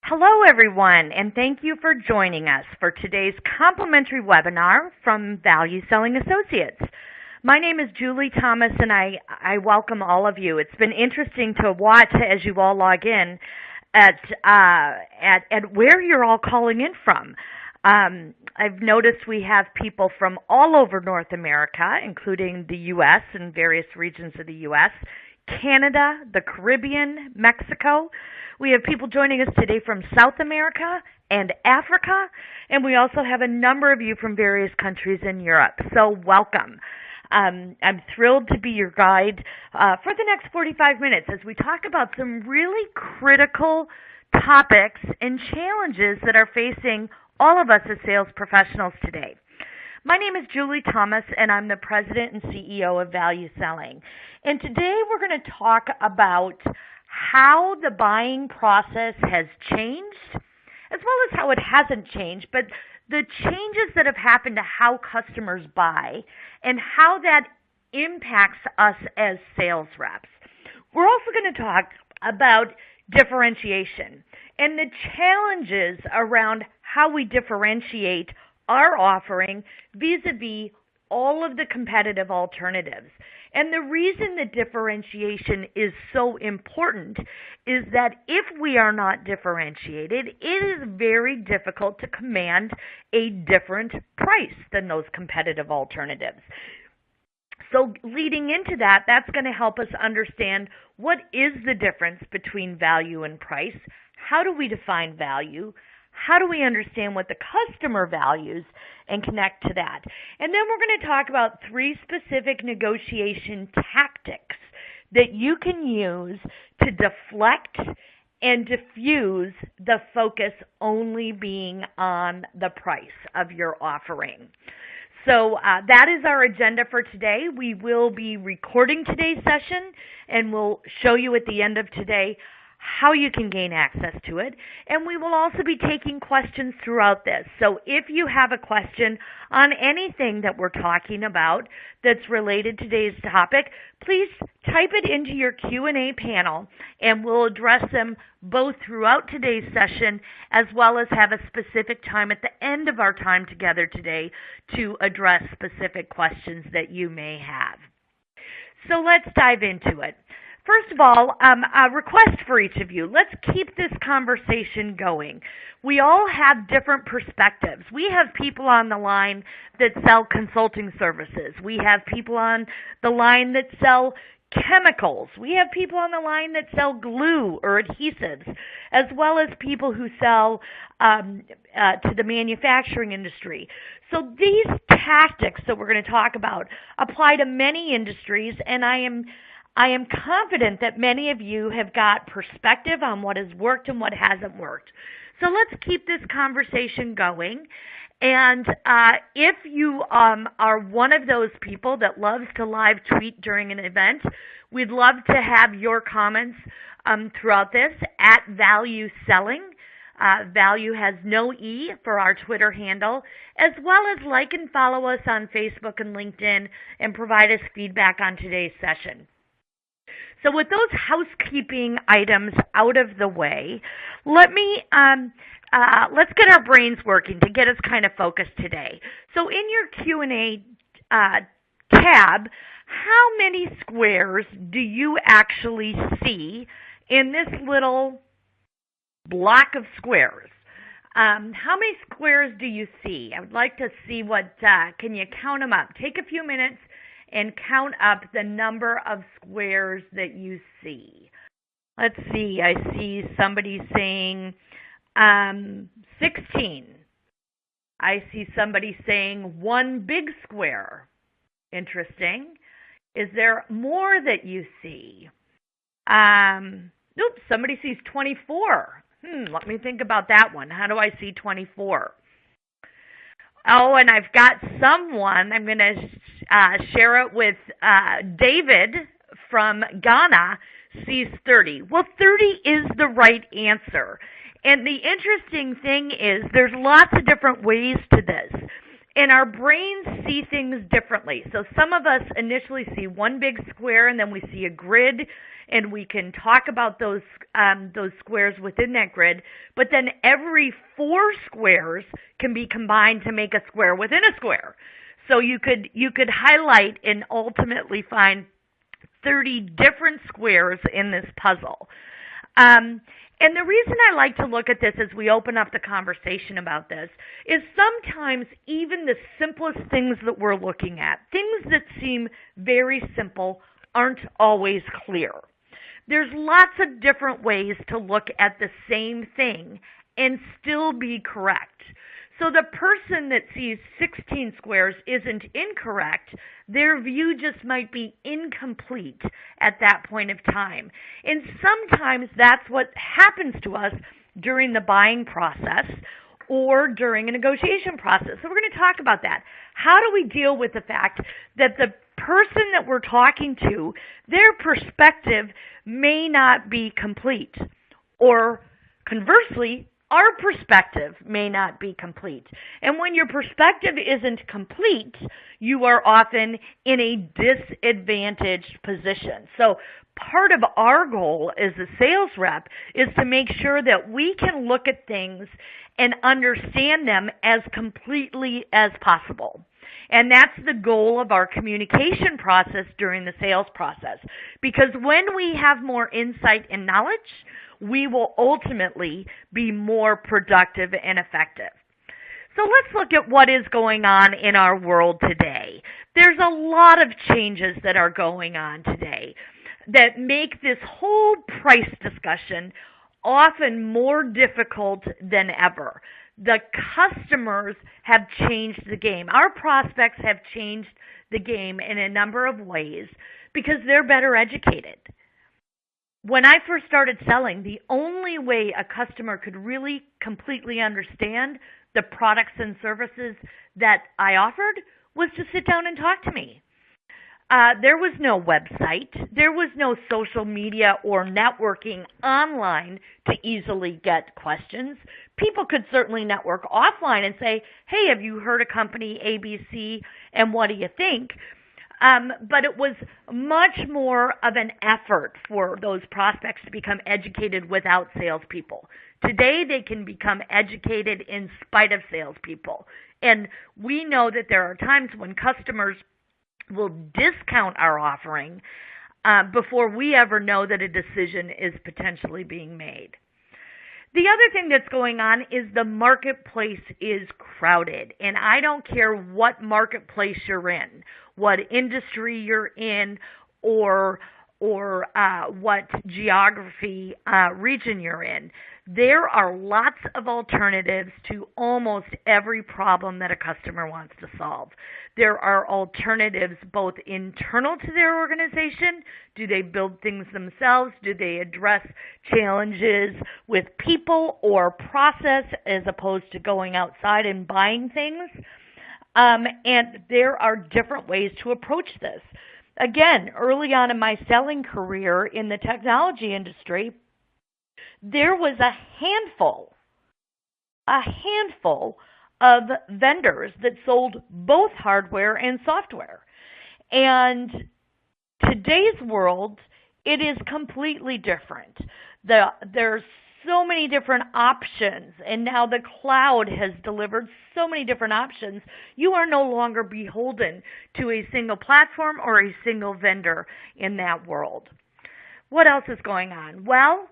Hello, everyone, and thank you for joining us for today's complimentary webinar from Value Selling Associates. My name is Julie Thomas, and I welcome all of you. It's been interesting to watch as you all log in at where you're all calling in from. I've noticed we have people from all over North America, including the U.S. and various regions of the U.S., Canada, the Caribbean, Mexico. We have people joining us today from South America and Africa, and we also have a number of you from various countries in Europe. So welcome. I'm thrilled to be your guide for the next 45 minutes as we talk about some really critical topics and challenges that are facing all of us as sales professionals today. My name is Julie Thomas, and I'm the President and CEO of Value Selling. And today we're going to talk about how the buying process has changed, as well as how it hasn't changed, but the changes that have happened to how customers buy and how that impacts us as sales reps. We're also going to talk about differentiation and the challenges around how we differentiate our offering vis-a-vis all of the competitive alternatives. And the reason that differentiation is so important is that if we are not differentiated, it is very difficult to command a different price than those competitive alternatives. So leading into that, that's going to help us understand what is the difference between value and price. How do we define value? How do we understand what the customer values and connect to that? And then we're going to talk about 3 specific negotiation tactics that you can use to deflect and diffuse the focus only being on the price of your offering. So that is our agenda for today. We will be recording today's session, and we'll show you at the end of today how you can gain access to it. And we will also be taking questions throughout this. So if you have a question on anything that we're talking about that's related to today's topic, please type it into your Q&A panel, and we'll address them both throughout today's session as well as have a specific time at the end of our time together today to address specific questions that you may have. So let's dive into it. First of all, a request for each of you. Let's keep this conversation going. We all have different perspectives. We have people on the line that sell consulting services. We have people on the line that sell chemicals. We have people on the line that sell glue or adhesives, as well as people who sell to the manufacturing industry. So these tactics that we're going to talk about apply to many industries, and I am confident that many of you have got perspective on what has worked and what hasn't worked. So let's keep this conversation going. And if you are one of those people that loves to live tweet during an event, we'd love to have your comments throughout this at Value Selling. Value has no E for our Twitter handle, as well as like and follow us on Facebook and LinkedIn and provide us feedback on today's session. So with those housekeeping items out of the way, let's get our brains working to get us kind of focused today. So in your Q&A tab, how many squares do you actually see in this little block of squares? How many squares do you see? I would like to see can you count them up? Take a few minutes and count up the number of squares that you see. Let's see, I see somebody saying 16. I see somebody saying 1 big square. Interesting. Is there more that you see? Somebody sees 24. Let me think about that one. How do I see 24? Oh, and I've got someone, I'm going to share it with David from Ghana, sees 30. Well, 30 is the right answer. And the interesting thing is there's lots of different ways to this. And our brains see things differently. So some of us initially see one big square, and then we see a grid, and we can talk about those squares within that grid. But then every 4 squares can be combined to make a square within a square. So you could highlight and ultimately find 30 different squares in this puzzle. And the reason I like to look at this as we open up the conversation about this is sometimes even the simplest things that we're looking at, things that seem very simple, aren't always clear. There's lots of different ways to look at the same thing and still be correct. So the person that sees 16 squares isn't incorrect. Their view just might be incomplete at that point of time. And sometimes that's what happens to us during the buying process or during a negotiation process. So we're going to talk about that. How do we deal with the fact that the person that we're talking to, their perspective may not be complete, or conversely, our perspective may not be complete. And when your perspective isn't complete, you are often in a disadvantaged position. So part of our goal as a sales rep is to make sure that we can look at things and understand them as completely as possible. And that's the goal of our communication process during the sales process. Because when we have more insight and knowledge, we will ultimately be more productive and effective. So let's look at what is going on in our world today. There's a lot of changes that are going on today that make this whole price discussion often more difficult than ever. The customers have changed the game. Our prospects have changed the game in a number of ways because they're better educated. When I first started selling, the only way a customer could really completely understand the products and services that I offered was to sit down and talk to me. There was no website. There was no social media or networking online to easily get questions. People could certainly network offline and say, hey, have you heard of company ABC and what do you think? But it was much more of an effort for those prospects to become educated without salespeople. Today, they can become educated in spite of salespeople. And we know that there are times when customers will discount our offering before we ever know that a decision is potentially being made. The other thing that's going on is the marketplace is crowded, and I don't care what marketplace you're in, what industry you're in, or what geography region you're in. There are lots of alternatives to almost every problem that a customer wants to solve. There are alternatives both internal to their organization. Do they build things themselves? Do they address challenges with people or process as opposed to going outside and buying things? And there are different ways to approach this. Again, early on in my selling career in the technology industry, there was a handful of vendors that sold both hardware and software. And today's world, it is completely different. There's so many different options, and now the cloud has delivered so many different options. You are no longer beholden to a single platform or a single vendor in that world. What else is going on? Well,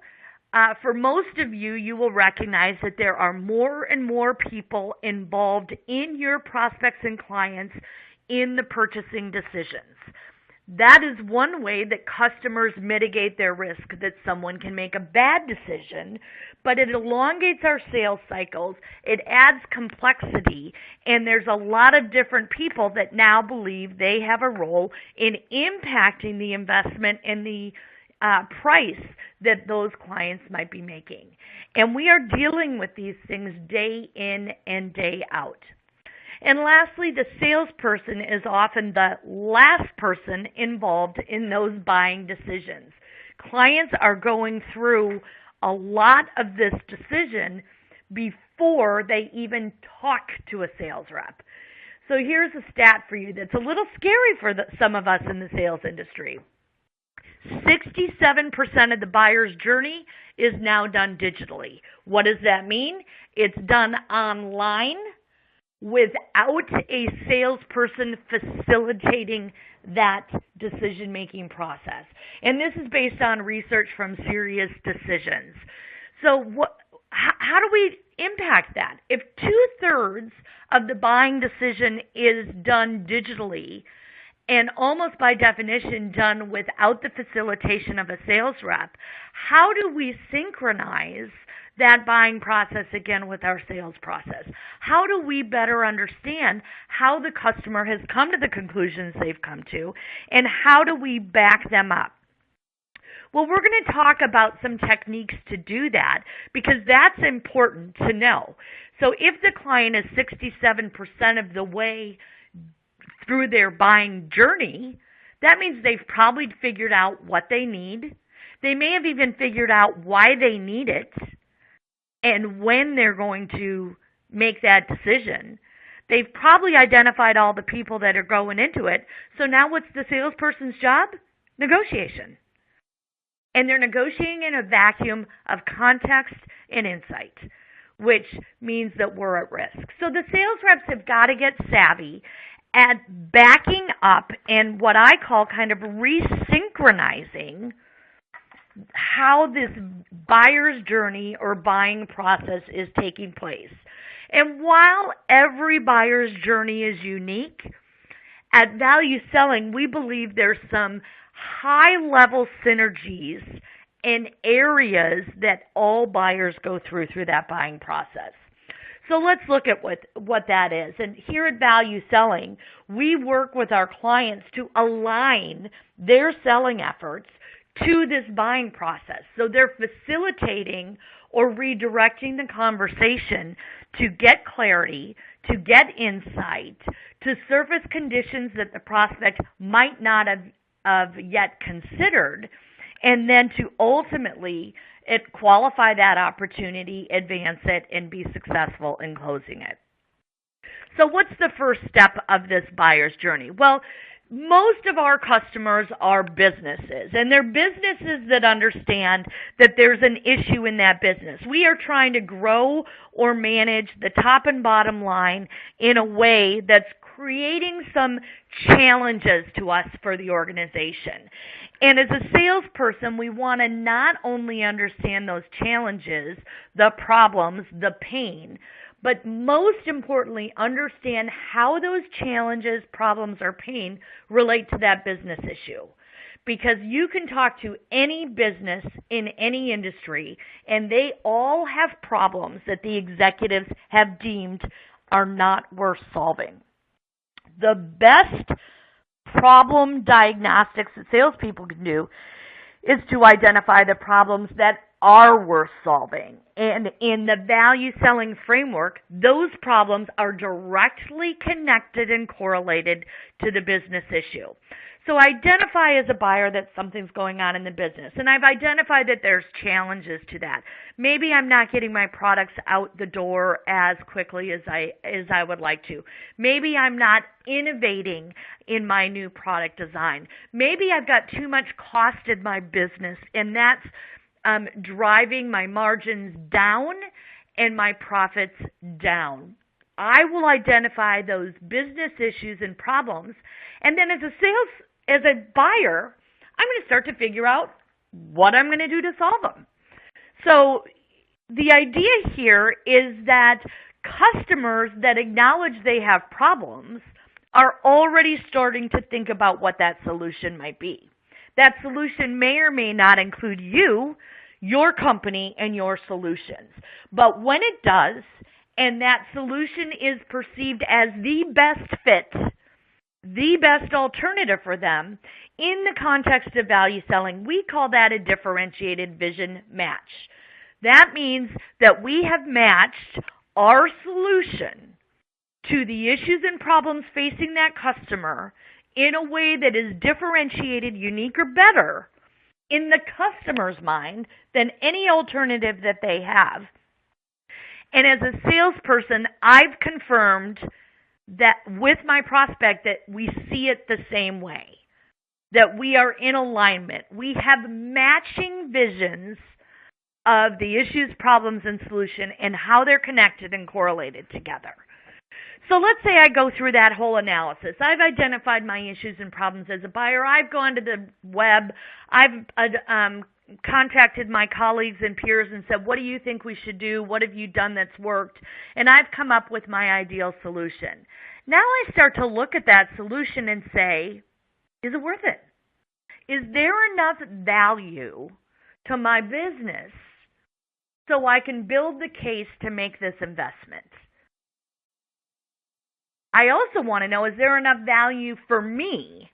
for most of you, you will recognize that there are more and more people involved in your prospects and clients in the purchasing decisions. That is one way that customers mitigate their risk that someone can make a bad decision, but it elongates our sales cycles, it adds complexity, and there's a lot of different people that now believe they have a role in impacting the investment and the price that those clients might be making. And we are dealing with these things day in and day out. And lastly, the salesperson is often the last person involved in those buying decisions. Clients are going through a lot of this decision before they even talk to a sales rep. So here's a stat for you that's a little scary for some of us in the sales industry. 67% of the buyer's journey is now done digitally. What does that mean? It's done online without a salesperson facilitating that decision-making process. And this is based on research from Serious Decisions. So how do we impact that? If 2/3 of the buying decision is done digitally, and almost by definition done without the facilitation of a sales rep, how do we synchronize that buying process again with our sales process? How do we better understand how the customer has come to the conclusions they've come to, and how do we back them up? Well, we're going to talk about some techniques to do that because that's important to know. So if the client is 67% of the way through their buying journey, that means they've probably figured out what they need. They may have even figured out why they need it and when they're going to make that decision. They've probably identified all the people that are going into it. So now what's the salesperson's job? Negotiation. And they're negotiating in a vacuum of context and insight, which means that we're at risk. So the sales reps have got to get savvy at backing up and what I call kind of resynchronizing how this buyer's journey or buying process is taking place. And while every buyer's journey is unique, at Value Selling, we believe there's some high-level synergies in areas that all buyers go through that buying process. So let's look at what that is. And here at Value Selling, we work with our clients to align their selling efforts to this buying process. So they're facilitating or redirecting the conversation to get clarity, to get insight, to surface conditions that the prospect might not have yet considered, and then to ultimately qualify that opportunity, advance it, and be successful in closing it. So what's the first step of this buyer's journey? Well, most of our customers are businesses, and they're businesses that understand that there's an issue in that business. We are trying to grow or manage the top and bottom line in a way that's creating some challenges to us for the organization. And as a salesperson, we want to not only understand those challenges, the problems, the pain, but most importantly, understand how those challenges, problems, or pain relate to that business issue. Because you can talk to any business in any industry, and they all have problems that the executives have deemed are not worth solving. The best problem diagnostics that salespeople can do is to identify the problems that are worth solving. And in the value selling framework, those problems are directly connected and correlated to the business issue. So identify as a buyer that something's going on in the business. And I've identified that there's challenges to that. Maybe I'm not getting my products out the door as quickly as I would like to. Maybe I'm not innovating in my new product design. Maybe I've got too much cost in my business, and that's driving my margins down and my profits down. I will identify those business issues and problems, and then as a buyer, I'm going to start to figure out what I'm going to do to solve them. So the idea here is that customers that acknowledge they have problems are already starting to think about what that solution might be. That solution may or may not include you, your company, and your solutions. But when it does, and that solution is perceived as the best fit, the best alternative for them in the context of value selling, we call that a differentiated vision match. That means that we have matched our solution to the issues and problems facing that customer in a way that is differentiated, unique, or better in the customer's mind than any alternative that they have. And as a salesperson, I've confirmed that with my prospect that we see it the same way, that we are in alignment. We have matching visions of the issues, problems, and solution and how they're connected and correlated together. So let's say I go through that whole analysis. I've identified my issues and problems as a buyer. I've gone to the web. I've contacted my colleagues and peers and said, what do you think we should do? What have you done that's worked? And I've come up with my ideal solution. Now I start to look at that solution and say, is it worth it? Is there enough value to my business so I can build the case to make this investment? I also want to know, is there enough value for me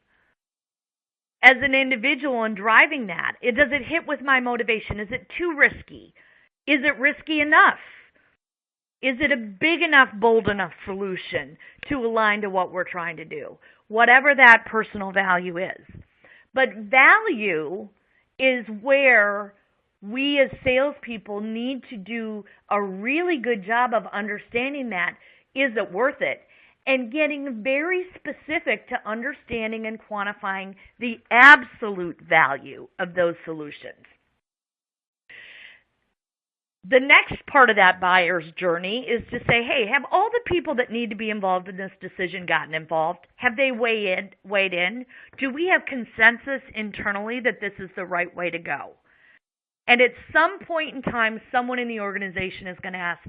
as an individual in driving that? Does it hit with my motivation? Is it too risky? Is it risky enough? Is it a big enough, bold enough solution to align to what we're trying to do? Whatever that personal value is. But value is where we as salespeople need to do a really good job of understanding that. Is it worth it? And getting very specific to understanding and quantifying the absolute value of those solutions. The next part of that buyer's journey is to say, hey, have all the people that need to be involved in this decision gotten involved? Have they weighed in? Do we have consensus internally that this is the right way to go? And at some point in time, someone in the organization is going to ask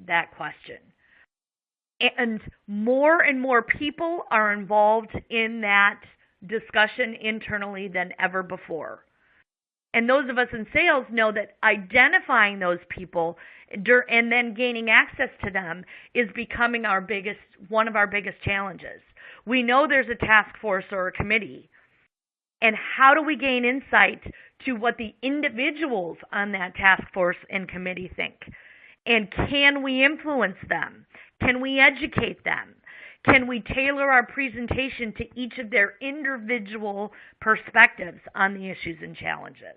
that question. And more people are involved in that discussion internally than ever before. And those of us in sales know that identifying those people and then gaining access to them is becoming one of our biggest challenges. We know there's a task force or a committee. And how do we gain insight to what the individuals on that task force and committee think? And can we influence them? Can we educate them? Can we tailor our presentation to each of their individual perspectives on the issues and challenges?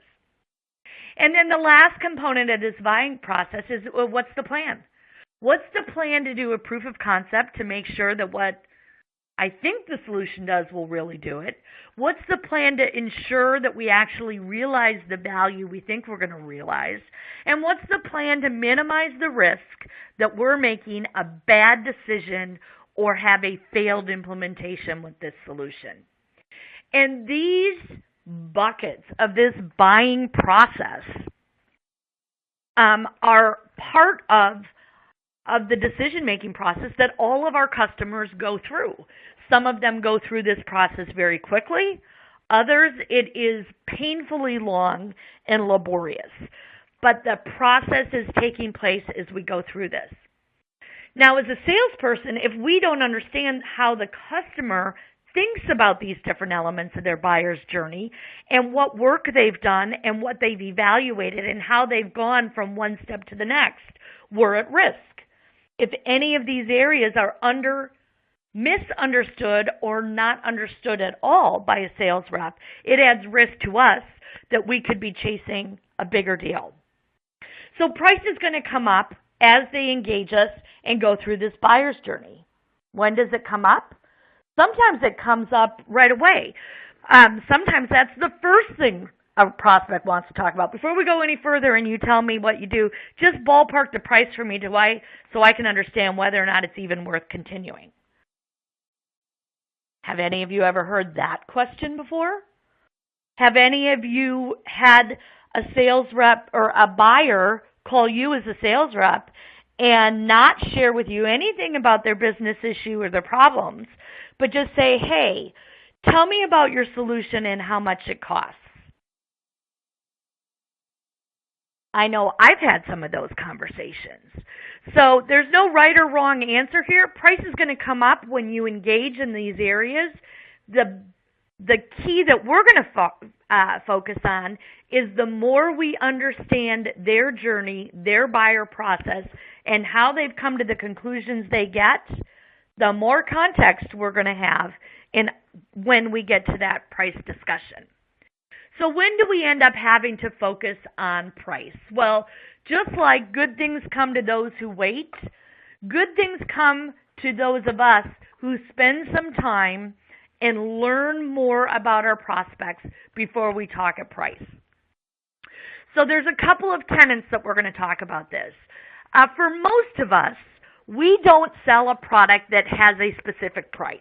And then the last component of this buying process is, well, what's the plan? What's the plan to do a proof of concept to make sure that what I think the solution does will really do it? What's the plan to ensure that we actually realize the value we think we're going to realize? And what's the plan to minimize the risk that we're making a bad decision or have a failed implementation with this solution? And these buckets of this buying process are part of the decision-making process that all of our customers go through. Some of them go through this process very quickly. Others, it is painfully long and laborious. But the process is taking place as we go through this. Now, as a salesperson, if we don't understand how the customer thinks about these different elements of their buyer's journey and what work they've done and what they've evaluated and how they've gone from one step to the next, we're at risk. If any of these areas are misunderstood or not understood at all by a sales rep, it adds risk to us that we could be chasing a bigger deal. So price is going to come up as they engage us and go through this buyer's journey. When does it come up? Sometimes it comes up right away. Sometimes that's the first thing a prospect wants to talk about. Before we go any further and you tell me what you do, just ballpark the price for me so I can understand whether or not it's even worth continuing. Have any of you ever heard that question before? Have any of you had a sales rep or a buyer call you as a sales rep and not share with you anything about their business issue or their problems, but just say, hey, tell me about your solution and how much it costs? I know I've had some of those conversations. So there's no right or wrong answer here. Price is going to come up when you engage in these areas. The key that we're going to focus on is the more we understand their journey, their buyer process, and how they've come to the conclusions they get, the more context we're going to have when we get to that price discussion. So when do we end up having to focus on price? Well, just like good things come to those who wait, good things come to those of us who spend some time and learn more about our prospects before we talk at price. So there's a couple of tenets that we're going to talk about this. For most of us, we don't sell a product that has a specific price.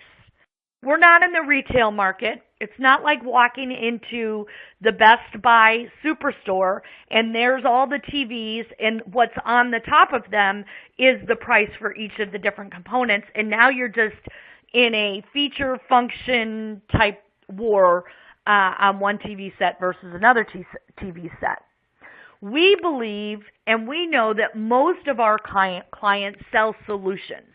We're not in the retail market. It's not like walking into the Best Buy superstore and there's all the TVs and what's on the top of them is the price for each of the different components, and now you're just in a feature function type war on one TV set versus another TV set. We believe and we know that most of our clients sell solutions.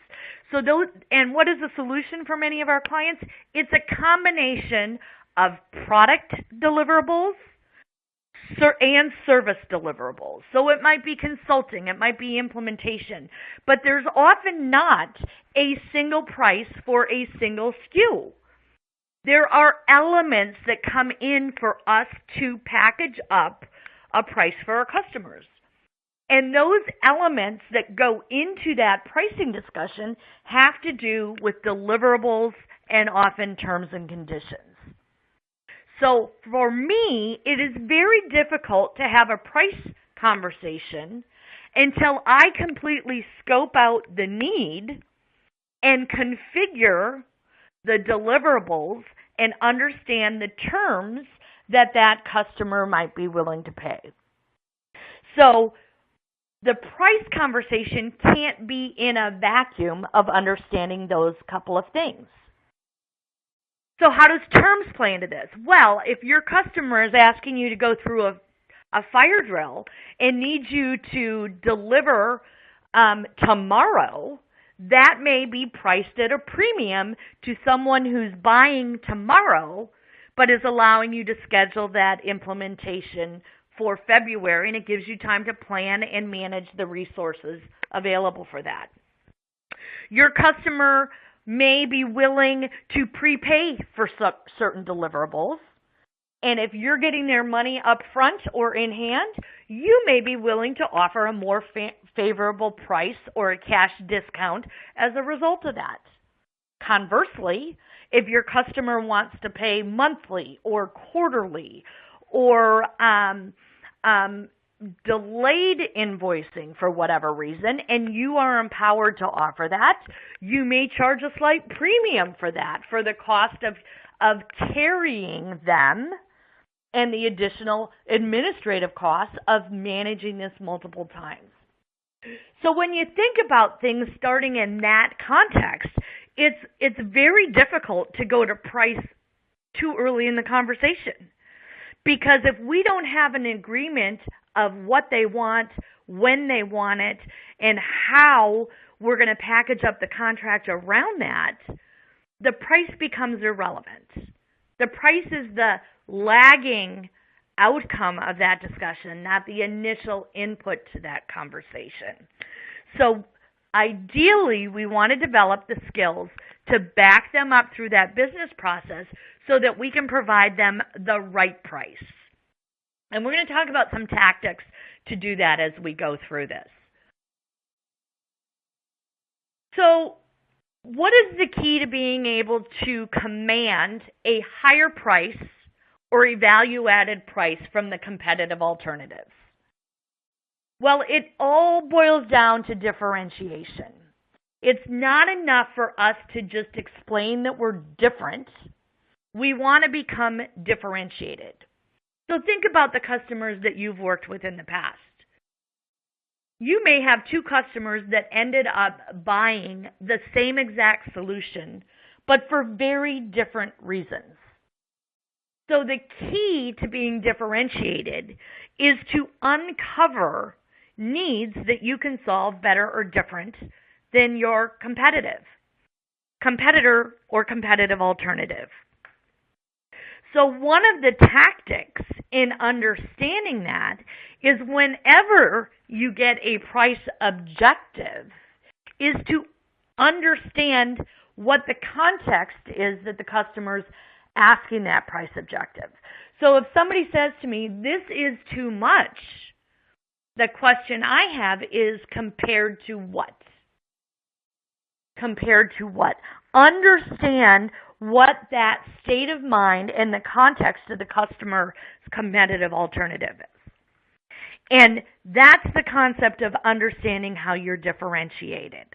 So those, and what is a solution for many of our clients? It's a combination of product deliverables and service deliverables. So it might be consulting, it might be implementation, but there's often not a single price for a single SKU. There are elements that come in for us to package up a price for our customers. And those elements that go into that pricing discussion have to do with deliverables and often terms and conditions. So for me, it is very difficult to have a price conversation until I completely scope out the need and configure the deliverables and understand the terms that customer might be willing to pay. So the price conversation can't be in a vacuum of understanding those couple of things. So how does terms play into this? Well, if your customer is asking you to go through a fire drill and needs you to deliver tomorrow, that may be priced at a premium to someone who's buying tomorrow but is allowing you to schedule that implementation for February, and it gives you time to plan and manage the resources available for that. Your customer may be willing to prepay for certain deliverables, and if you're getting their money up front or in hand, you may be willing to offer a more favorable price or a cash discount as a result of that. Conversely, if your customer wants to pay monthly or quarterly or delayed invoicing for whatever reason, and you are empowered to offer that, you may charge a slight premium for that, for the cost of carrying them and the additional administrative costs of managing this multiple times. So when you think about things starting in that context, it's very difficult to go to price too early in the conversation. Because if we don't have an agreement of what they want, when they want it, and how we're going to package up the contract around that, the price becomes irrelevant. The price is the lagging outcome of that discussion, not the initial input to that conversation. So ideally, we want to develop the skills to back them up through that business process so that we can provide them the right price. And we're going to talk about some tactics to do that as we go through this. So, what is the key to being able to command a higher price or a value-added price from the competitive alternatives? Well, it all boils down to differentiation. It's not enough for us to just explain that we're different. We want to become differentiated. So think about the customers that you've worked with in the past. You may have two customers that ended up buying the same exact solution, but for very different reasons. So the key to being differentiated is to uncover needs that you can solve better or different than your competitor or competitive alternative. So one of the tactics in understanding that is whenever you get a price objective is to understand what the context is that the customer's asking that price objective. So if somebody says to me, this is too much, the question I have is compared to what? Compared to what? understand what that state of mind and the context of the customer's competitive alternative is. And that's the concept of understanding how you're differentiated.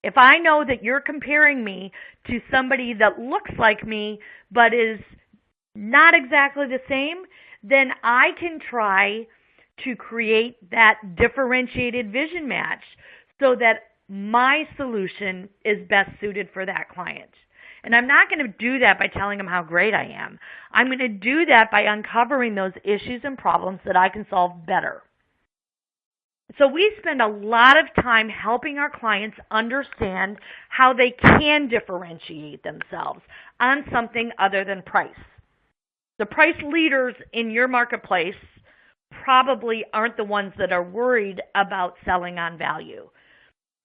If I know that you're comparing me to somebody that looks like me but is not exactly the same, then I can try to create that differentiated vision match so that my solution is best suited for that client. And I'm not going to do that by telling them how great I am. I'm going to do that by uncovering those issues and problems that I can solve better. So we spend a lot of time helping our clients understand how they can differentiate themselves on something other than price. The price leaders in your marketplace probably aren't the ones that are worried about selling on value.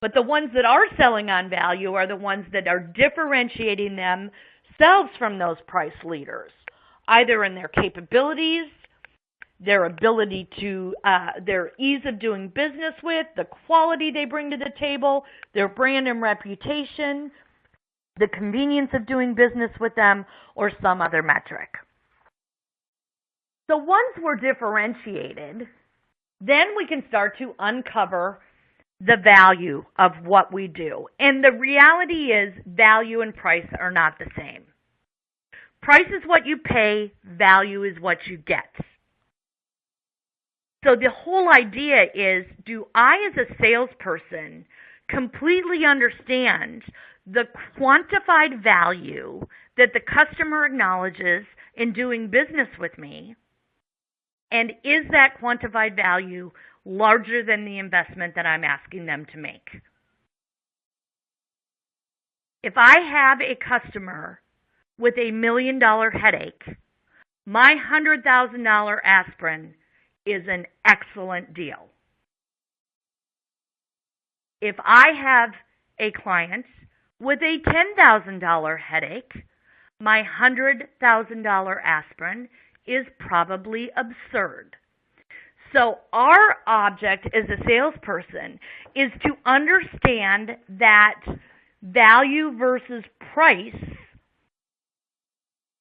But the ones that are selling on value are the ones that are differentiating themselves from those price leaders, either in their capabilities, their ability to, their ease of doing business with, the quality they bring to the table, their brand and reputation, the convenience of doing business with them, or some other metric. So once we're differentiated, then we can start to uncover the value of what we do. And the reality is value and price are not the same. Price is what you pay, value is what you get. So the whole idea is, do I as a salesperson completely understand the quantified value that the customer acknowledges in doing business with me? And is that quantified value larger than the investment that I'm asking them to make? If I have a customer with a $1 million headache, my $100,000 aspirin is an excellent deal. If I have a client with a $10,000 headache, my $100,000 aspirin is probably absurd. So our object as a salesperson is to understand that value versus price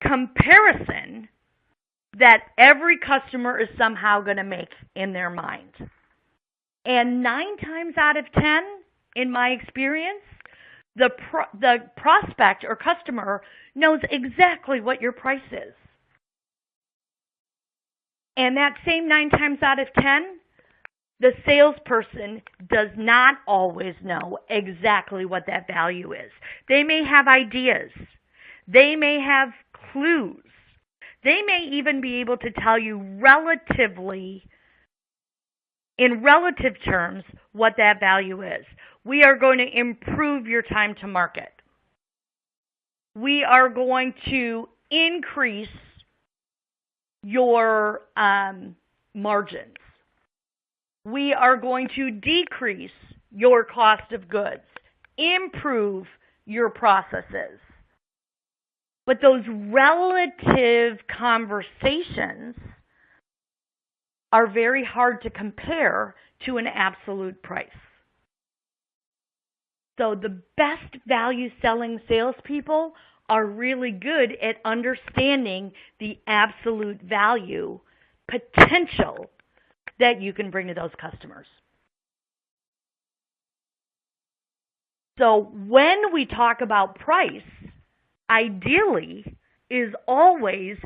comparison that every customer is somehow going to make in their mind. And 9 times out of 10, in my experience, the prospect or customer knows exactly what your price is. And that same 9 times out of 10, the salesperson does not always know exactly what that value is. They may have ideas. They may have clues. They may even be able to tell you in relative terms, what that value is. We are going to improve your time to market. We are going to increase your margins. We are going to decrease your cost of goods, improve your processes. But those relative conversations are very hard to compare to an absolute price. So the best value selling salespeople are really good at understanding the absolute value potential that you can bring to those customers. So when we talk about price, ideally is always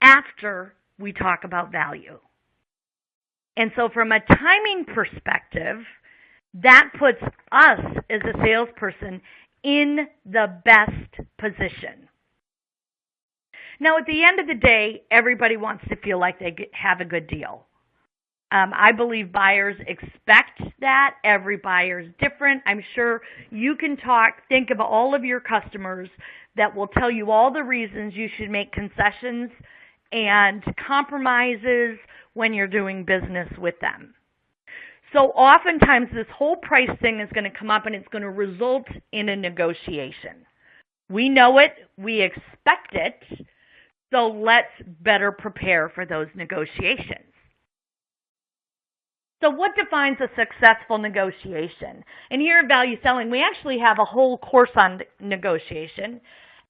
after we talk about value. And so from a timing perspective, that puts us as a salesperson in the best position. Now, at the end of the day, everybody wants to feel like they have a good deal. I believe buyers expect that. Every buyer is different. I'm sure you can think of all of your customers that will tell you all the reasons you should make concessions and compromises when you're doing business with them. So oftentimes this whole price thing is going to come up and it's going to result in a negotiation. We know it, we expect it, so let's better prepare for those negotiations. So what defines a successful negotiation? And here at Value Selling, we actually have a whole course on negotiation.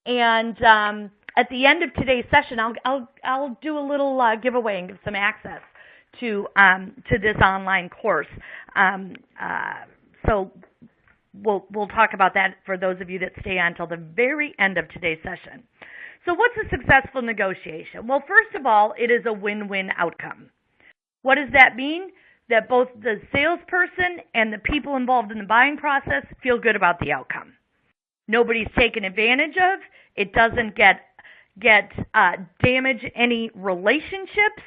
And at the end of today's session, I'll do a little giveaway and give some access to this online course. So we'll talk about that for those of you that stay on until the very end of today's session. So what's a successful negotiation? Well, first of all, it is a win-win outcome. What does that mean? That both the salesperson and the people involved in the buying process feel good about the outcome. Nobody's taken advantage of. It doesn't damage any relationships,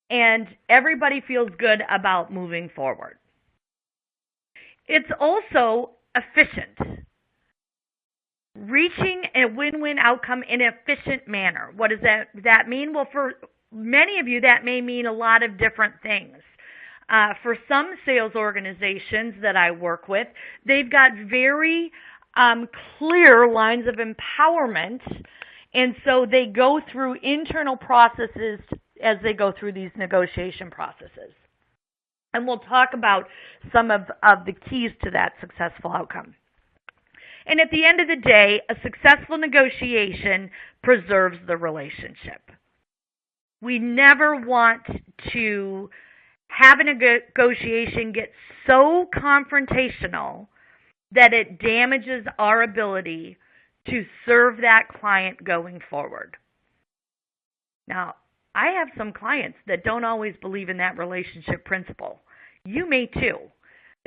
and everybody feels good about moving forward. It's also efficient. Reaching a win-win outcome in an efficient manner. What does that mean? Well, for many of you, that may mean a lot of different things. For some sales organizations that I work with, they've got very clear lines of empowerment, and so they go through internal processes as they go through these negotiation processes. And we'll talk about some of the keys to that successful outcome. And at the end of the day, a successful negotiation preserves the relationship. We never want to have a negotiation get so confrontational that it damages our ability to serve that client going forward. Now, I have some clients that don't always believe in that relationship principle. You may too.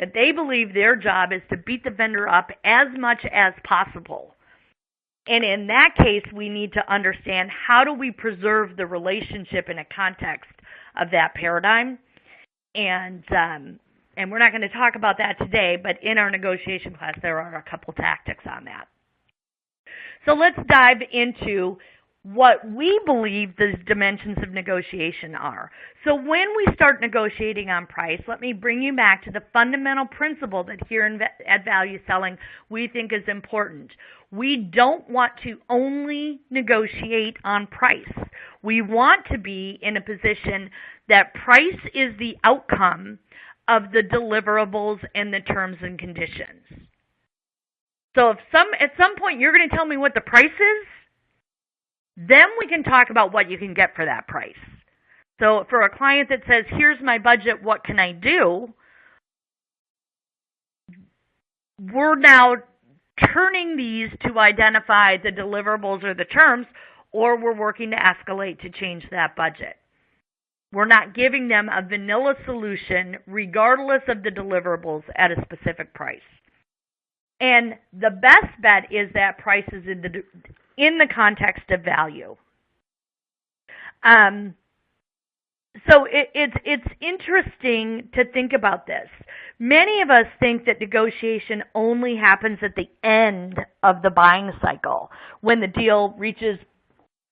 That they believe their job is to beat the vendor up as much as possible. And in that case, we need to understand how do we preserve the relationship in a context of that paradigm. And we're not going to talk about that today, but in our negotiation class, there are a couple tactics on that. So let's dive into what we believe the dimensions of negotiation are. So when we start negotiating on price, let me bring you back to the fundamental principle that here at Value Selling we think is important. We don't want to only negotiate on price. We want to be in a position that price is the outcome of the deliverables and the terms and conditions. So if at some point you're going to tell me what the price is, then we can talk about what you can get for that price. So for a client that says, here's my budget, what can I do? We're now turning these to identify the deliverables or the terms, or we're working to escalate to change that budget. We're not giving them a vanilla solution regardless of the deliverables at a specific price. And the best bet is that price is in the context of value. So it's interesting to think about this. Many of us think that negotiation only happens at the end of the buying cycle, when the deal reaches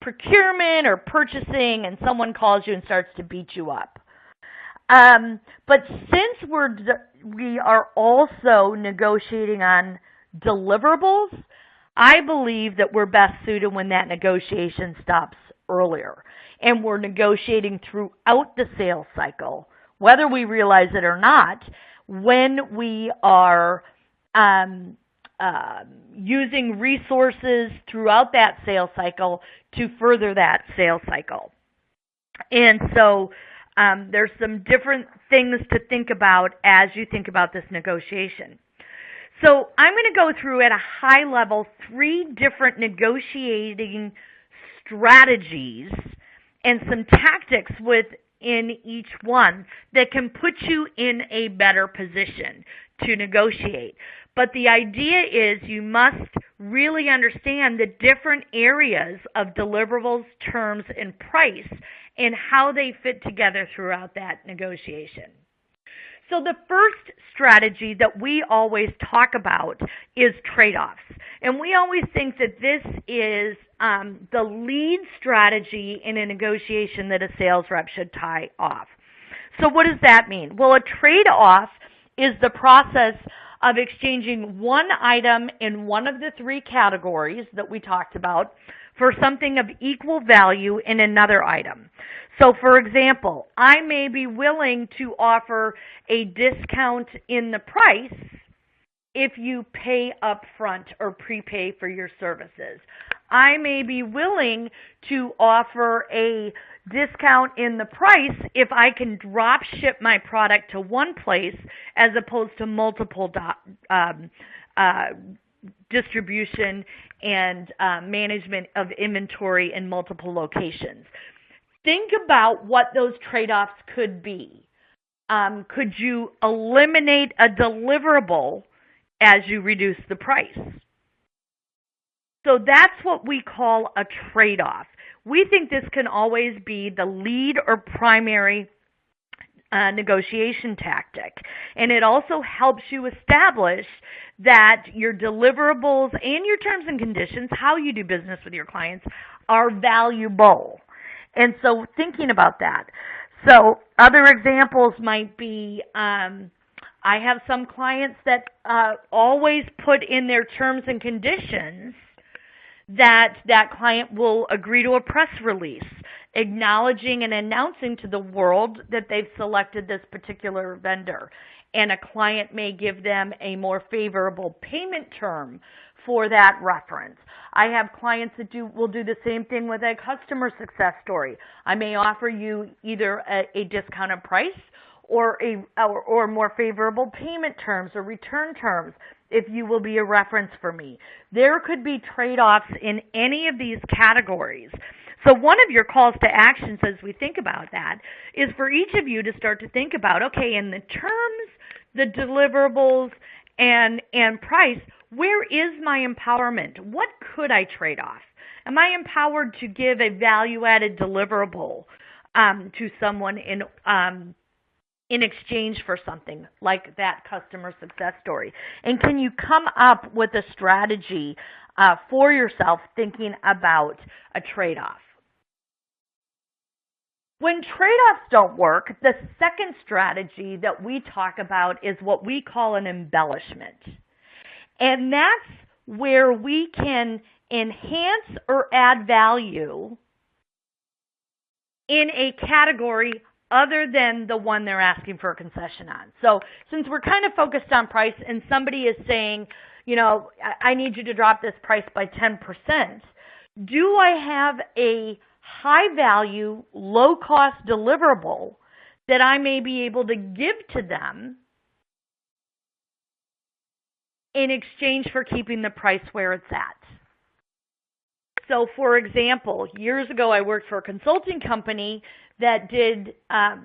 procurement or purchasing and someone calls you and starts to beat you up. But since we are also negotiating on deliverables, I believe that we're best suited when that negotiation stops earlier and we're negotiating throughout the sales cycle, whether we realize it or not, when we are using resources throughout that sales cycle to further that sales cycle. And so there's some different things to think about as you think about this negotiation. So I'm going to go through at a high level 3 different negotiating strategies and some tactics within each one that can put you in a better position to negotiate. But the idea is you must really understand the different areas of deliverables, terms, and price and how they fit together throughout that negotiation. So the first strategy that we always talk about is trade-offs. And we always think that this is the lead strategy in a negotiation that a sales rep should tie off. So what does that mean? Well, a trade-off is the process of exchanging one item in one of the 3 categories that we talked about for something of equal value in another item. So, for example, I may be willing to offer a discount in the price if you pay upfront or prepay for your services. I may be willing to offer a discount in the price if I can drop ship my product to one place as opposed to multiple distribution and management of inventory in multiple locations. Think about what those trade-offs could be. Could you eliminate a deliverable as you reduce the price? So that's what we call a trade-off. We think this can always be the lead or primary negotiation tactic. And it also helps you establish that your deliverables and your terms and conditions, how you do business with your clients, are valuable. And so thinking about that. So other examples might be, I have some clients that always put in their terms and conditions that that client will agree to a press release acknowledging and announcing to the world that they've selected this particular vendor. And a client may give them a more favorable payment term for that reference. I have clients that will do the same thing with a customer success story. I may offer you either a discounted price or more favorable payment terms or return terms if you will be a reference for me. There could be trade-offs in any of these categories. So one of your calls to actions as we think about that is for each of you to start to think about, okay, in the terms, the deliverables, and price, where is my empowerment? What could I trade off? Am I empowered to give a value-added deliverable to someone in exchange for something like that customer success story? And can you come up with a strategy for yourself thinking about a trade-off? When trade-offs don't work, the second strategy that we talk about is what we call an embellishment. And that's where we can enhance or add value in a category other than the one they're asking for a concession on. So since we're kind of focused on price and somebody is saying, you know, I need you to drop this price by 10%, do I have a high value, low cost deliverable that I may be able to give to them in exchange for keeping the price where it's at? So for example, years ago I worked for a consulting company that did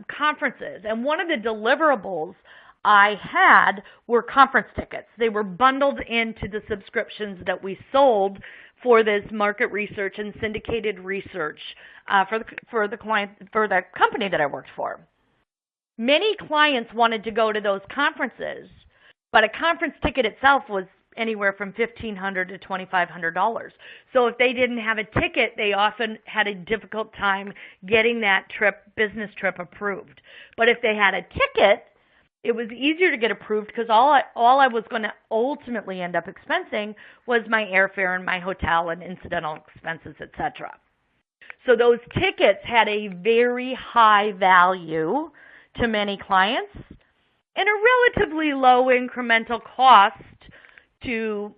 conferences, and one of the deliverables I had were conference tickets. They were bundled into the subscriptions that we sold for this market research and syndicated research for the company that I worked for. Many clients wanted to go to those conferences, but a conference ticket itself was anywhere from $1,500 to $2,500. So if they didn't have a ticket, they often had a difficult time getting that business trip approved. But if they had a ticket, it was easier to get approved because all I was going to ultimately end up expensing was my airfare and my hotel and incidental expenses, etc. So those tickets had a very high value to many clients and a relatively low incremental cost to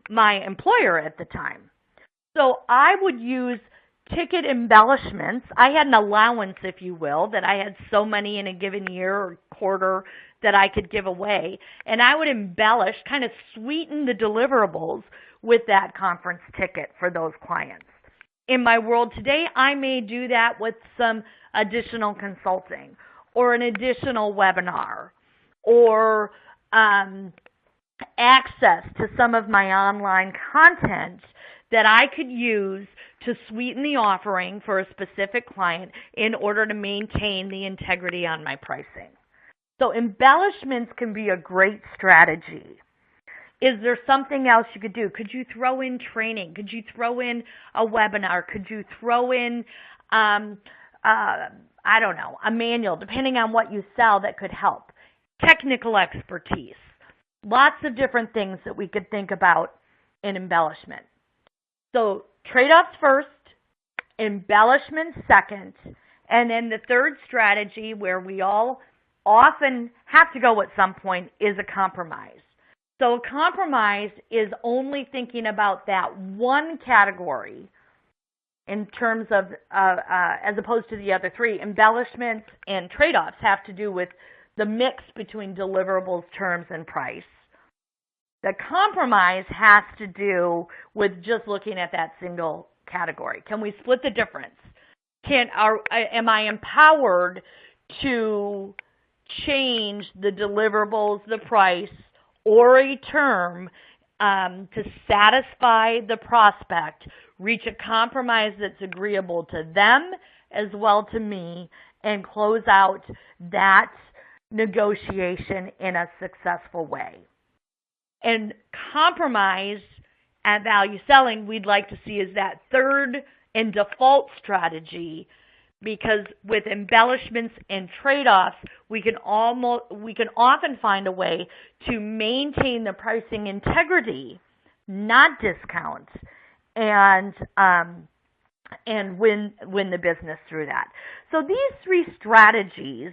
my employer at the time. So I would use ticket embellishments. I had an allowance, if you will, that I had so many in a given year or quarter that I could give away. And I would embellish, kind of sweeten the deliverables with that conference ticket for those clients. In my world today, I may do that with some additional consulting or an additional webinar or access to some of my online content that I could use to sweeten the offering for a specific client in order to maintain the integrity on my pricing. So embellishments can be a great strategy. Is there something else you could do? Could you throw in training? Could you throw in a webinar? Could you throw in, I don't know, a manual, depending on what you sell that could help? Technical expertise. Lots of different things that we could think about in embellishment. So trade-offs first, embellishment second, And then the third strategy, where we all often have to go at some point, is a compromise. So a compromise is only thinking about that one category in terms of, as opposed to the other three. Embellishments and trade-offs have to do with the mix between deliverables, terms, and price. The compromise has to do with just looking at that single category. Can we split the difference? Am I empowered to change the deliverables, the price, or a term to satisfy the prospect, reach a compromise that's agreeable to them as well to me, and close out that negotiation in a successful way? And compromise at value selling, we'd like to see is that third and default strategy, because with embellishments and trade-offs, we can often find a way to maintain the pricing integrity, not discount, and win the business through that. So these three strategies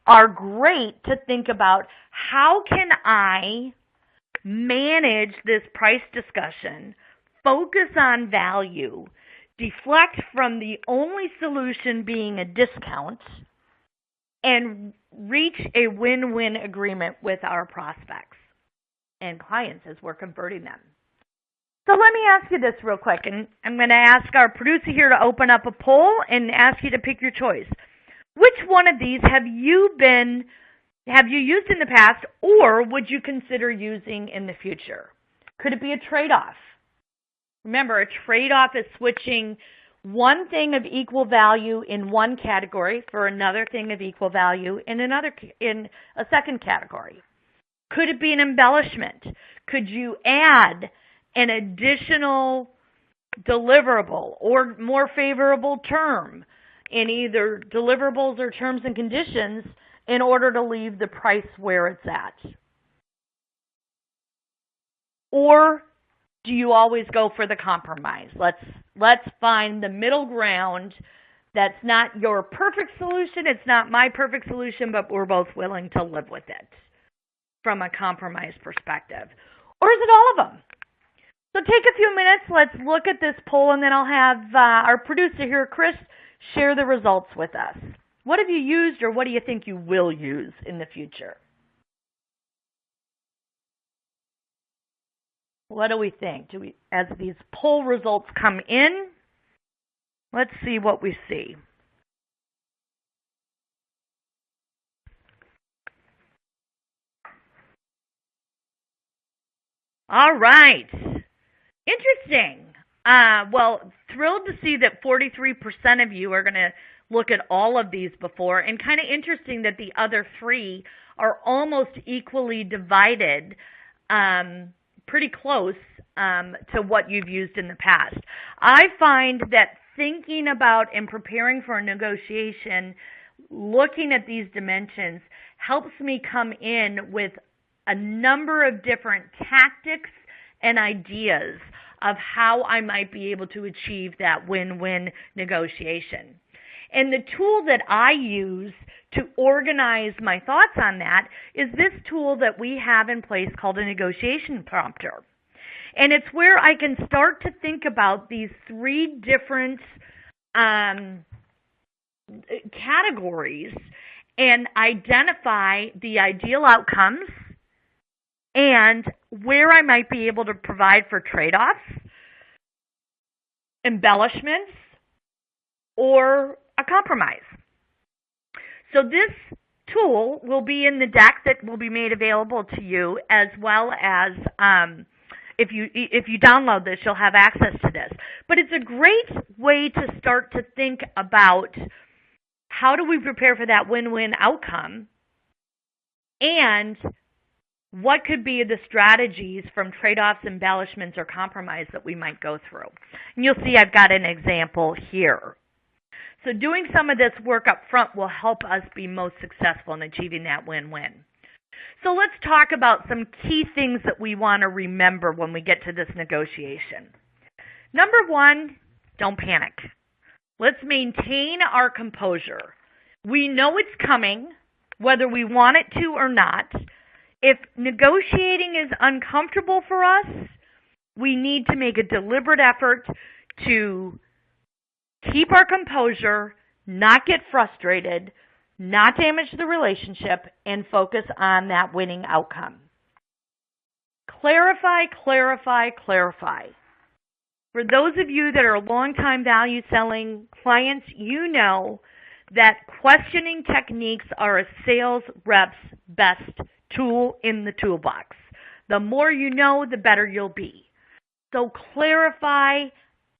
are great to think about. How can I manage this price discussion, focus on value, deflect from the only solution being a discount, and reach a win-win agreement with our prospects and clients as we're converting them? So let me ask you this real quick, and I'm going to ask our producer here to open up a poll and ask you to pick your choice. Which one of these have you used in the past, or would you consider using in the future? Could it be a trade-off? Remember, a trade-off is switching one thing of equal value in one category for another thing of equal value in a second category. Could it be an embellishment? Could you add an additional deliverable or more favorable term in either deliverables or terms and conditions in order to leave the price where it's at? Or do you always go for the compromise? Let's find the middle ground. That's not your perfect solution. It's not my perfect solution, but we're both willing to live with it from a compromise perspective. Or is it all of them? So take a few minutes. Let's look at this poll, and then I'll have our producer here, Chris, share the results with us. What have you used, or what do you think you will use in the future? What do we think? As these poll results come in, let's see what we see. All right. Interesting. Well, thrilled to see that 43% of you are going to look at all of these before, and kind of interesting that the other three are almost equally divided, pretty close to what you've used in the past. I find that thinking about and preparing for a negotiation, looking at these dimensions, helps me come in with a number of different tactics and ideas of how I might be able to achieve that win-win negotiation. And the tool that I use to organize my thoughts on that is this tool that we have in place called a negotiation prompter. And it's where I can start to think about these three different categories and identify the ideal outcomes and where I might be able to provide for trade-offs, embellishments, or a compromise. So this tool will be in the deck that will be made available to you, as well as if you download this, you'll have access to this. But it's a great way to start to think about how do we prepare for that win-win outcome, and what could be the strategies from trade-offs, embellishments, or compromise that we might go through. And you'll see I've got an example here. So doing some of this work up front will help us be most successful in achieving that win-win. So let's talk about some key things that we want to remember when we get to this negotiation. Number one, don't panic. Let's maintain our composure. We know it's coming, whether we want it to or not. If negotiating is uncomfortable for us, we need to make a deliberate effort to keep our composure, not get frustrated, not damage the relationship, and focus on that winning outcome. Clarify, clarify, clarify. For those of you that are longtime value selling clients, you know that questioning techniques are a sales rep's best tool in the toolbox. The more you know, the better you'll be. So clarify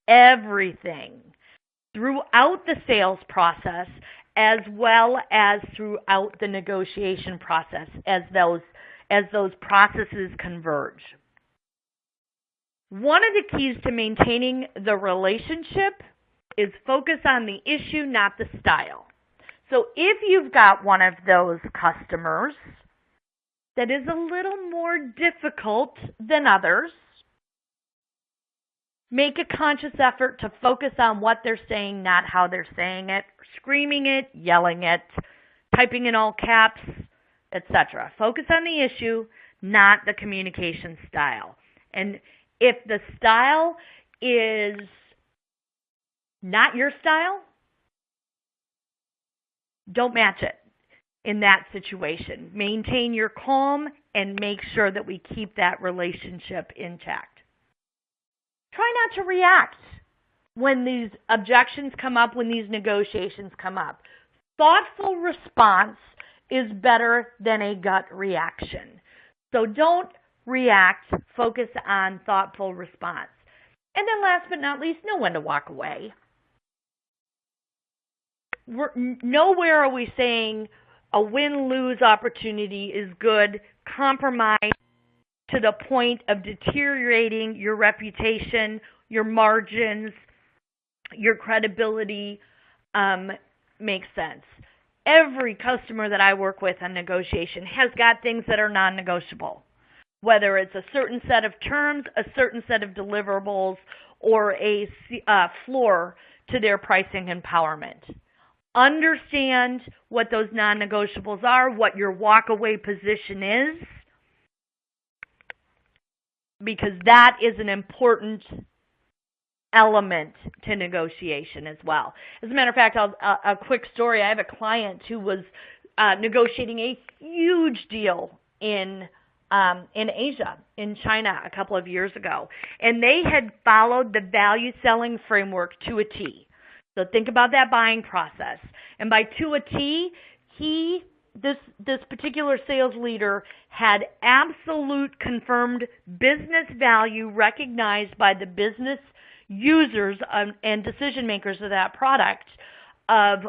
everything throughout the sales process as well as throughout the negotiation process as those processes converge. One of the keys to maintaining the relationship is focus on the issue, not the style. So if you've got one of those customers that is a little more difficult than others, make a conscious effort to focus on what they're saying, not how they're saying it, screaming it, yelling it, typing in all caps, etc. Focus on the issue, not the communication style. And if the style is not your style, don't match it in that situation. Maintain your calm and make sure that we keep that relationship intact. Try not to react when these objections come up, when these negotiations come up. Thoughtful response is better than a gut reaction. So don't react, focus on thoughtful response. And then last but not least, know when to walk away. Nowhere are we saying a win-lose opportunity is good. Compromise to the point of deteriorating your reputation, your margins, your credibility makes sense. Every customer that I work with on negotiation has got things that are non-negotiable, whether it's a certain set of terms, a certain set of deliverables, or a floor to their pricing empowerment. Understand what those non-negotiables are, what your walk-away position is, because that is an important element to negotiation as well. As a matter of fact, a quick story. I have a client who was negotiating a huge deal in Asia, in China, a couple of years ago, and they had followed the value selling framework to a T. So think about that buying process. And by to a T, this particular sales leader had absolute confirmed business value recognized by the business users and decision makers of that product of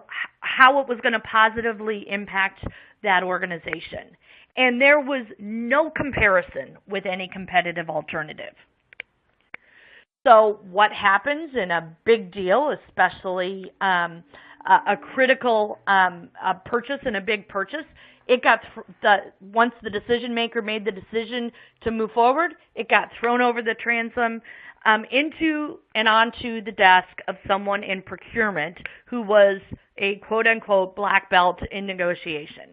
how it was going to positively impact that organization. And there was no comparison with any competitive alternative. So what happens in a big deal, especially a critical purchase and a big purchase, it got once the decision maker made the decision to move forward, it got thrown over the transom into and onto the desk of someone in procurement who was a quote-unquote black belt in negotiation.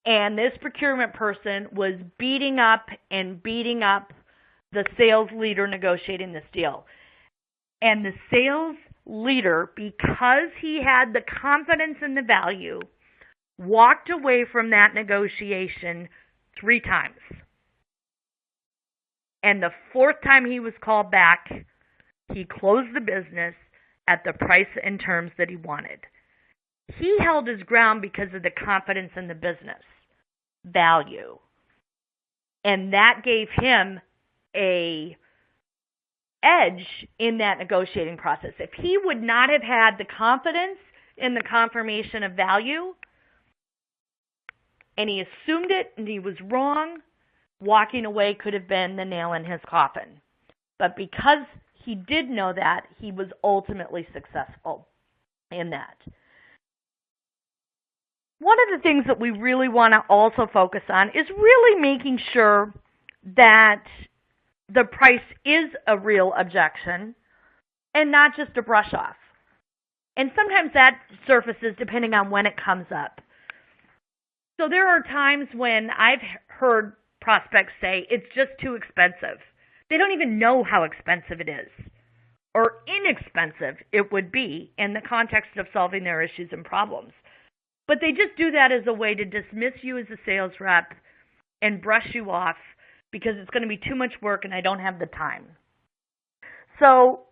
And this procurement person was beating up the sales leader negotiating this deal. And the sales leader, because he had the confidence in the value, walked away from that negotiation 3 times. And the 4th time he was called back, he closed the business at the price and terms that he wanted. He held his ground because of the confidence in the business value. And that gave him a edge in that negotiating process. If he would not have had the confidence in the confirmation of value, and he assumed it and he was wrong, walking away could have been the nail in his coffin. But because he did know that, he was ultimately successful in that. One of the things that we really want to also focus on is really making sure that the price is a real objection and not just a brush off. And sometimes that surfaces depending on when it comes up. So there are times when I've heard prospects say it's just too expensive. They don't even know how expensive it is or inexpensive it would be in the context of solving their issues and problems. But they just do that as a way to dismiss you as a sales rep and brush you off because it's going to be too much work and I don't have the time. So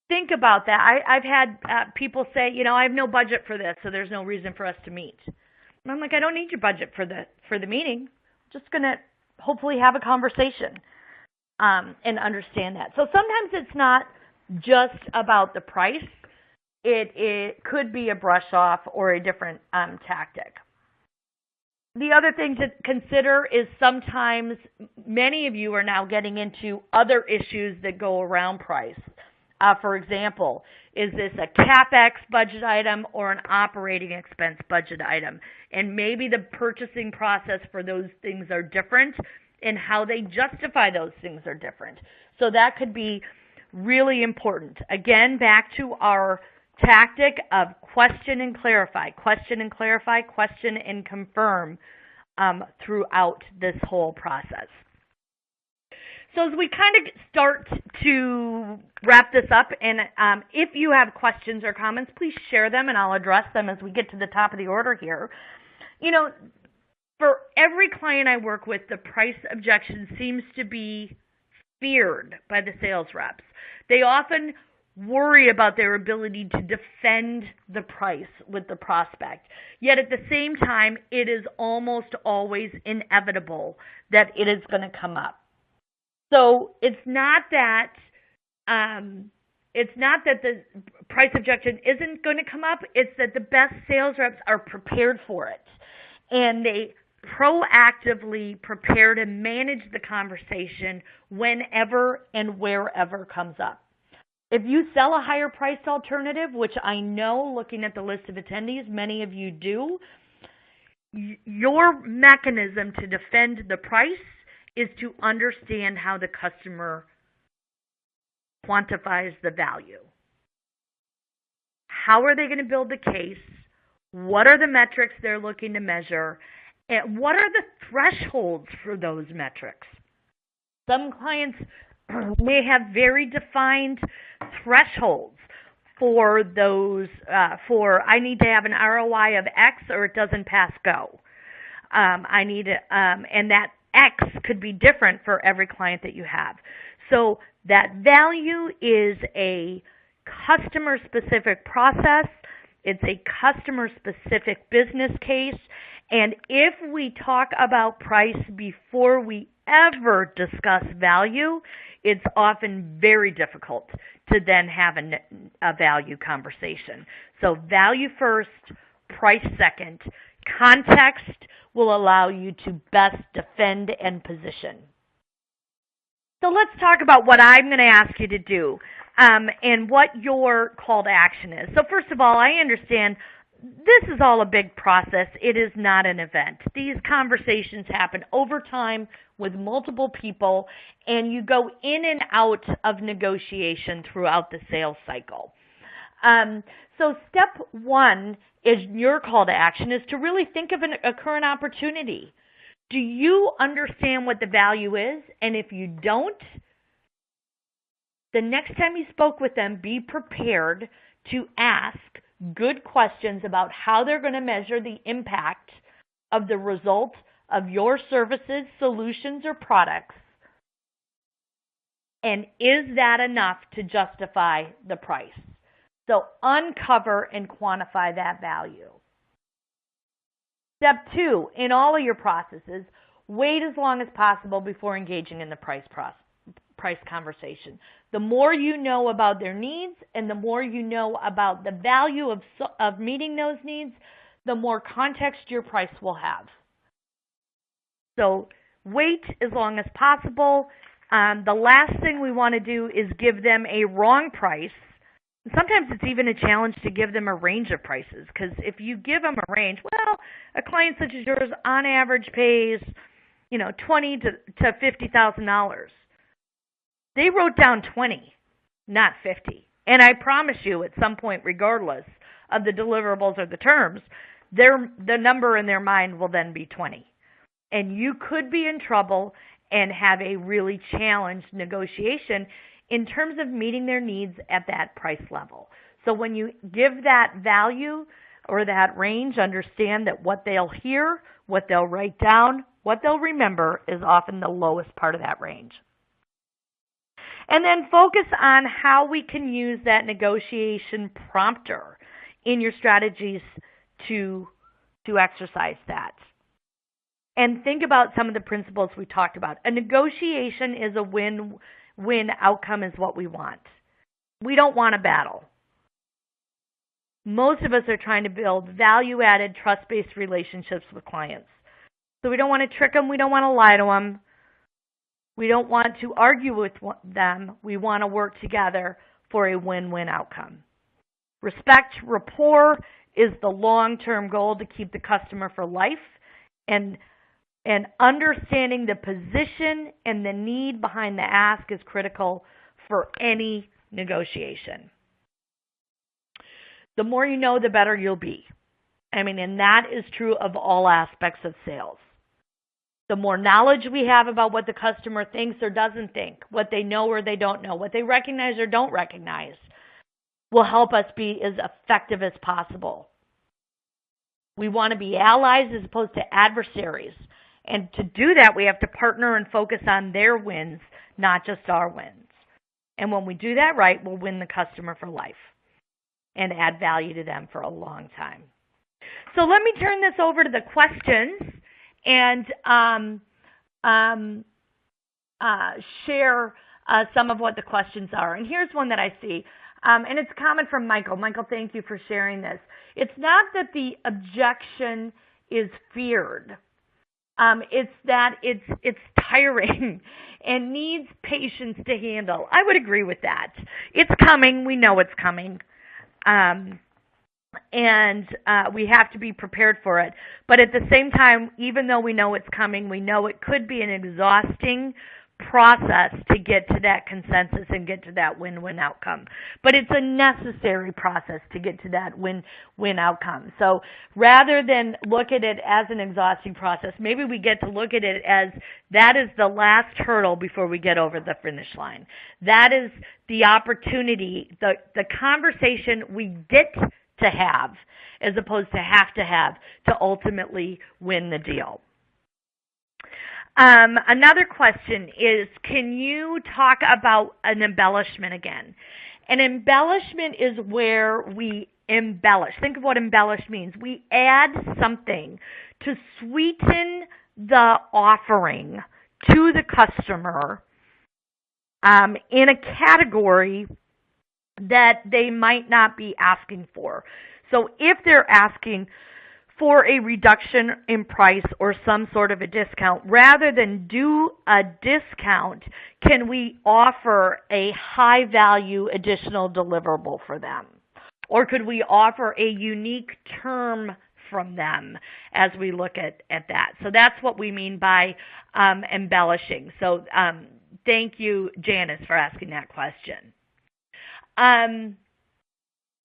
think about that. I've had people say, I have no budget for this, so there's no reason for us to meet. And I'm like, I don't need your budget for the meeting. I'm just going to hopefully have a conversation and understand that. So sometimes it's not just about the price. It could be a brush off or a different tactic. The other thing to consider is sometimes many of you are now getting into other issues that go around price. For example, is this a CapEx budget item or an operating expense budget item? And maybe the purchasing process for those things are different and how they justify those things are different. So that could be really important. Again, back to our tactic of question and clarify, question and clarify, question and confirm throughout this whole process. So as we kind of start to wrap this up, and if you have questions or comments, please share them and I'll address them as we get to the top of the order here. For every client I work with, the price objection seems to be feared by the sales reps. They often worry about their ability to defend the price with the prospect. Yet at the same time, it is almost always inevitable that it is going to come up. So it's not that the price objection isn't going to come up. It's that the best sales reps are prepared for it, and they proactively prepare to manage the conversation whenever and wherever it comes up. If you sell a higher priced alternative, which I know looking at the list of attendees, many of you do, your mechanism to defend the price is to understand how the customer quantifies the value. How are they going to build the case? What are the metrics they're looking to measure? And what are the thresholds for those metrics? Some clients may have very defined thresholds for those, I need to have an ROI of X or it doesn't pass go. And that X could be different for every client that you have. So that value is a customer-specific process. It's a customer-specific business case. And if we talk about price before we ever discuss value, it's often very difficult to then have a value conversation. So value first, price second. Context will allow you to best defend and position. So let's talk about what I'm going to ask you to do and what your call to action is. So first of all, I understand this is all a big process. It is not an event. These conversations happen over time with multiple people, and you go in and out of negotiation throughout the sales cycle. So step one is your call to action is to really think of a current opportunity. Do you understand what the value is? And if you don't, the next time you spoke with them, be prepared to ask good questions about how they're going to measure the impact of the result of your services, solutions, or products. And is that enough to justify the price? So uncover and quantify that value. Step two, in all of your processes, wait as long as possible before engaging in the price conversation. The more you know about their needs and the more you know about the value of meeting those needs, the more context your price will have. So wait as long as possible. The last thing we want to do is give them a wrong price. Sometimes it's even a challenge to give them a range of prices, because if you give them a range, well, a client such as yours on average pays, $20,000 to $50,000. They wrote down 20, not 50. And I promise you, at some point, regardless of the deliverables or the terms, the number in their mind will then be 20. And you could be in trouble and have a really challenged negotiation in terms of meeting their needs at that price level. So when you give that value or that range, understand that what they'll hear, what they'll write down, what they'll remember is often the lowest part of that range. And then focus on how we can use that negotiation prompter in your strategies to exercise that. And think about some of the principles we talked about. A negotiation is a win-win outcome is what we want. We don't want a battle. Most of us are trying to build value-added, trust-based relationships with clients. So we don't want to trick them. We don't want to lie to them. We don't want to argue with them. We want to work together for a win-win outcome. Respect, rapport is the long-term goal to keep the customer for life, and understanding the position and the need behind the ask is critical for any negotiation. The more you know, the better you'll be. And that is true of all aspects of sales. The more knowledge we have about what the customer thinks or doesn't think, what they know or they don't know, what they recognize or don't recognize, will help us be as effective as possible. We want to be allies as opposed to adversaries. And to do that, we have to partner and focus on their wins, not just our wins. And when we do that right, we'll win the customer for life and add value to them for a long time. So let me turn this over to the questions and share some of what the questions are. And here's one that I see, and it's common from Michael. Michael, thank you for sharing this. It's not that the objection is feared. It's that it's tiring and needs patience to handle. I would agree with that. It's coming. We know it's coming. And we have to be prepared for it. But at the same time, even though we know it's coming, we know it could be an exhausting process to get to that consensus and get to that win-win outcome. But it's a necessary process to get to that win-win outcome. So rather than look at it as an exhausting process, maybe we get to look at it as that is the last hurdle before we get over the finish line. That is the opportunity, the conversation we get to have as opposed to have to ultimately win the deal. Another question is, can you talk about an embellishment again? An embellishment is where we embellish. Think of what embellish means. We add something to sweeten the offering to the customer in a category that they might not be asking for. So if they're asking for a reduction in price or some sort of a discount, rather than do a discount, can we offer a high value additional deliverable for them? Or could we offer a unique term from them as we look at that? So that's what we mean by embellishing. So thank you, Janice, for asking that question.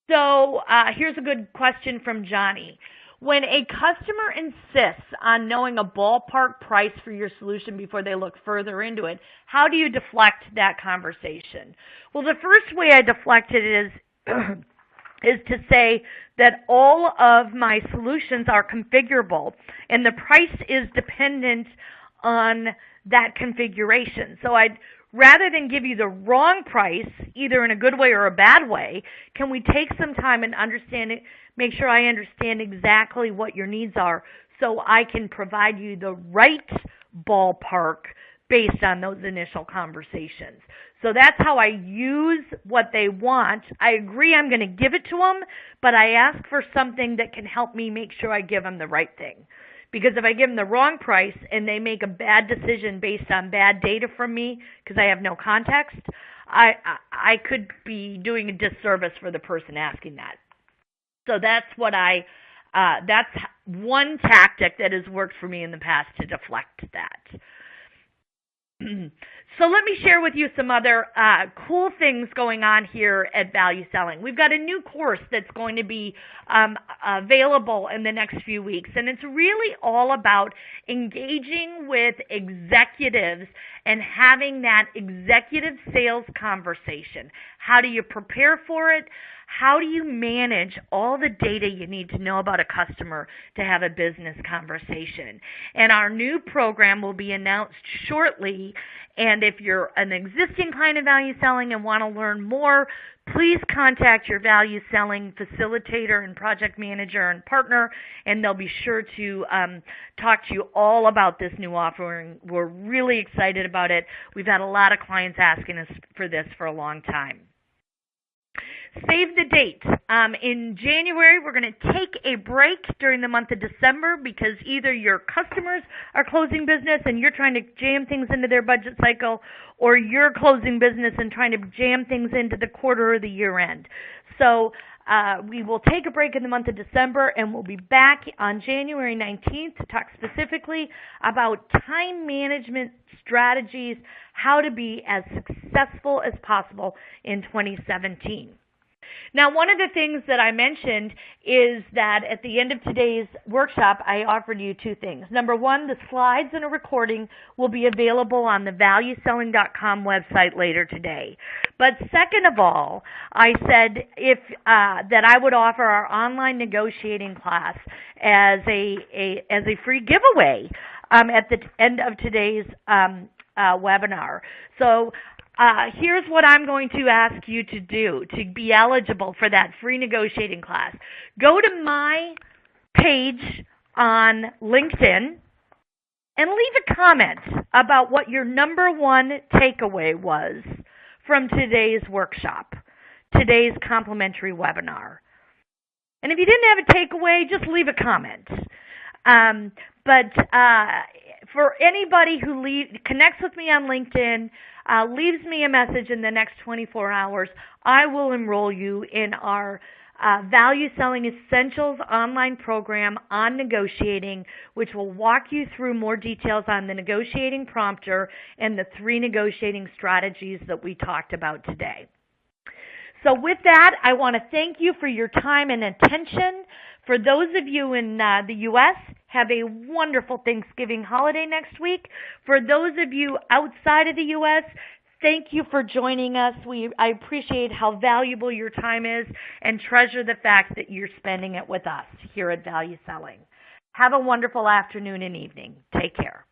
So here's a good question from Johnny. When a customer insists on knowing a ballpark price for your solution before they look further into it, how do you deflect that conversation? Well, the first way I deflect it is to say that all of my solutions are configurable and the price is dependent on that configuration. So rather than give you the wrong price, either in a good way or a bad way, can we take some time and understand it, make sure I understand exactly what your needs are so I can provide you the right ballpark based on those initial conversations. So that's how I use what they want. I agree I'm going to give it to them, but I ask for something that can help me make sure I give them the right thing. Because if I give them the wrong price and they make a bad decision based on bad data from me because I have no context, I could be doing a disservice for the person asking that. So that's that's one tactic that has worked for me in the past to deflect that. So let me share with you some other cool things going on here at Value Selling. We've got a new course that's going to be available in the next few weeks, and it's really all about engaging with executives and having that executive sales conversation. How do you prepare for it? How do you manage all the data you need to know about a customer to have a business conversation? And our new program will be announced shortly. And if you're an existing client of Value Selling and want to learn more, please contact your Value Selling facilitator and project manager and partner, and they'll be sure to talk to you all about this new offering. We're really excited about it. We've had a lot of clients asking us for this for a long time. Save the date. In January, we're going to take a break during the month of December because either your customers are closing business and you're trying to jam things into their budget cycle, or you're closing business and trying to jam things into the quarter or the year end. So we will take a break in the month of December, and we'll be back on January 19th to talk specifically about time management strategies, how to be as successful as possible in 2017. Now, one of the things that I mentioned is that at the end of today's workshop, I offered you two things. Number one, the slides and a recording will be available on the valueselling.com website later today. But second of all, I said that I would offer our online negotiating class as a free giveaway at the end of today's webinar. So here's what I'm going to ask you to do to be eligible for that free negotiating class. Go to my page on LinkedIn and leave a comment about what your number one takeaway was from today's workshop, today's complimentary webinar. And if you didn't have a takeaway, just leave a comment. But for anybody who connects with me on LinkedIn, leaves me a message in the next 24 hours, I will enroll you in our Value Selling Essentials online program on negotiating, which will walk you through more details on the negotiating prompter and the 3 negotiating strategies that we talked about today. So with that, I want to thank you for your time and attention. For those of you in the U.S., have a wonderful Thanksgiving holiday next week. For those of you outside of the U.S., thank you for joining us. I appreciate how valuable your time is and treasure the fact that you're spending it with us here at Value Selling. Have a wonderful afternoon and evening. Take care.